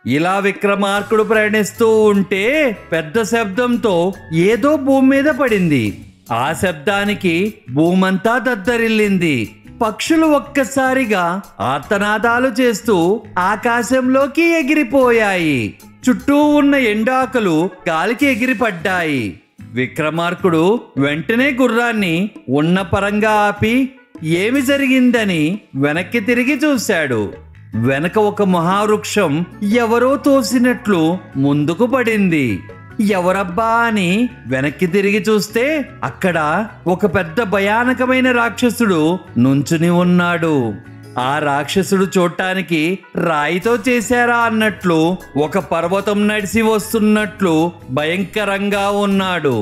ఇలా విక్రమార్కుడు ప్రయాణిస్తూ ఉంటే పెద్ద శబ్దంతో ఏదో భూమి మీద పడింది. ఆ శబ్దానికి భూమంతా దద్దరిల్లింది. పక్షులు ఒక్కసారిగా ఆర్తనాదాలు చేస్తూ ఆకాశంలోకి ఎగిరిపోయాయి. చుట్టూ ఉన్న ఎండాకులు గాలికి ఎగిరిపడ్డాయి. విక్రమార్కుడు వెంటనే గుర్రాన్ని ఉన్న పరంగా ఆపి ఏమి జరిగిందని వెనక్కి తిరిగి చూశాడు. వెనక ఒక మహావృక్షం ఎవరో తోసినట్లు ముందుకు పడింది. ఎవరబ్బా అని వెనక్కి తిరిగి చూస్తే అక్కడ ఒక పెద్ద భయానకమైన రాక్షసుడు నుంచుని ఉన్నాడు. ఆ రాక్షసుడు చూడటానికి రాయితో చేశారా అన్నట్లు ఒక పర్వతం నడిచి వస్తున్నట్లు భయంకరంగా ఉన్నాడు.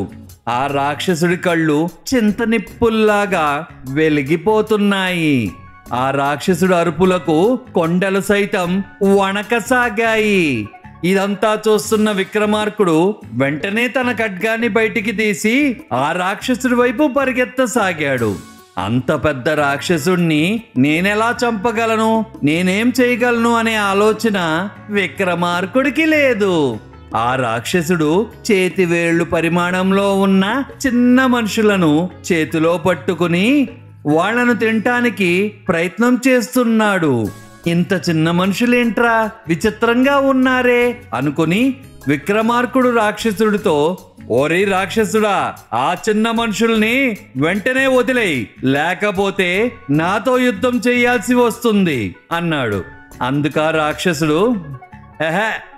ఆ రాక్షసుడి కళ్ళు చింతనిప్పుల్లాగా వెలిగిపోతున్నాయి. ఆ రాక్షసుడు అరుపులకు కొండలు సైతం వణకసాగాయి. ఇదంతా చూస్తున్న విక్రమార్కుడు వెంటనే తన ఖడ్గాన్ని బయటికి తీసి ఆ రాక్షసుడి వైపు పరిగెత్తసాగాడు. అంత పెద్ద రాక్షసుణ్ణి నేనెలా చంపగలను, నేనేం చేయగలను అనే ఆలోచన విక్రమార్కుడికి లేదు. ఆ రాక్షసుడు చేతివేళ్లు పరిమాణంలో ఉన్న చిన్న మనుషులను చేతిలో పట్టుకుని వాళ్లను తినటానికి ప్రయత్నం చేస్తున్నాడు. ఇంత చిన్న మనుషులేంట్రా, విచిత్రంగా ఉన్నారే అనుకుని విక్రమార్కుడు రాక్షసుడితో, ఓరి రాక్షసుడా, ఆ చిన్న మనుషుల్ని వెంటనే వదిలేయ్, లేకపోతే నాతో యుద్ధం చేయాల్సి వస్తుంది అన్నాడు. అందుకా రాక్షసుడు,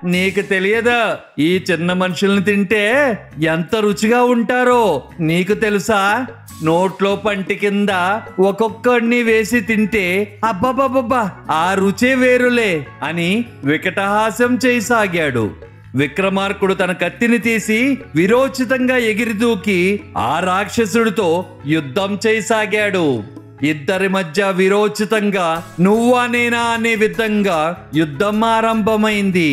నీకు తెలియదా, ఈ చిన్న మనుషుల్ని తింటే ఎంత రుచిగా ఉంటారో నీకు తెలుసా? నోట్లో పంటి కింద ఒక్కొక్కడిని వేసి తింటే అబ్బబ్బబ్బా ఆ రుచే వేరులే అని వికటహాస్యం చేయసాగాడు. విక్రమార్కుడు తన కత్తిని తీసి విరోచితంగా ఎగిరిదూకి ఆ రాక్షసుడితో యుద్ధం చేయసాగాడు. ఇద్దరి మధ్య విరోచితంగా నువ్వా నేనా అనే విధంగా యుద్ధం ఆరంభమైంది.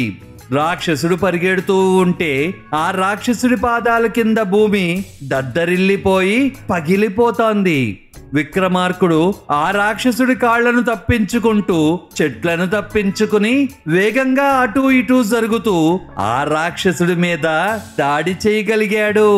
రాక్షసుడు పరిగెడుతూ ఉంటే ఆ రాక్షసుడి పాదాల కింద భూమి దద్దరిల్లిపోయి పగిలిపోతోంది. విక్రమార్కుడు ఆ రాక్షసుడి కాళ్లను తప్పించుకుంటూ చెట్లను తప్పించుకుని వేగంగా అటూ ఇటూ జరుగుతూ ఆ రాక్షసుడి మీద దాడి చేయగలిగాడు.